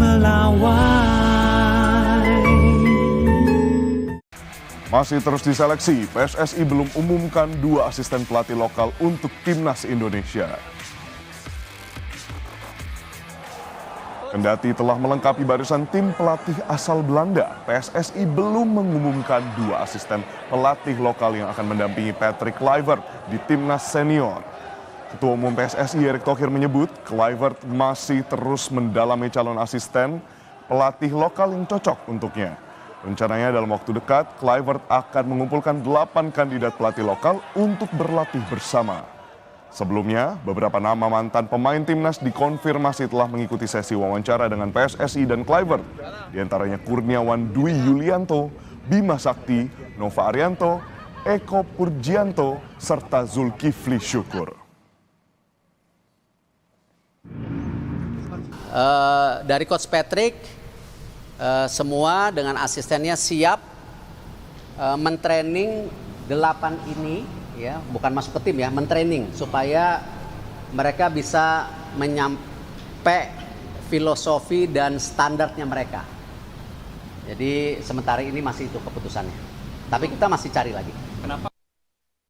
melawai. Masih terus diseleksi, PSSI belum umumkan 2 asisten pelatih lokal untuk Timnas Indonesia. Kendati telah melengkapi barisan tim pelatih asal Belanda, PSSI belum mengumumkan 2 asisten pelatih lokal yang akan mendampingi Patrick Kluivert di Timnas Senior. Ketua Umum PSSI Erick Thohir menyebut Kluivert masih terus mendalami calon asisten pelatih lokal yang cocok untuknya. Rencananya dalam waktu dekat, Kluivert akan mengumpulkan 8 kandidat pelatih lokal untuk berlatih bersama. Sebelumnya, beberapa nama mantan pemain timnas dikonfirmasi telah mengikuti sesi wawancara dengan PSSI dan Kluivert. Di antaranya Kurniawan Dwi Yulianto, Bima Sakti, Nova Arianto, Eko Purjianto, serta Zulkifli Syukur. Dari Coach Patrick, semua dengan asistennya siap mentraining 8 ini, ya, bukan masuk ke tim ya, mentraining supaya mereka bisa menyampai filosofi dan standarnya mereka. Jadi sementara ini masih itu keputusannya. Tapi kita masih cari lagi. Kenapa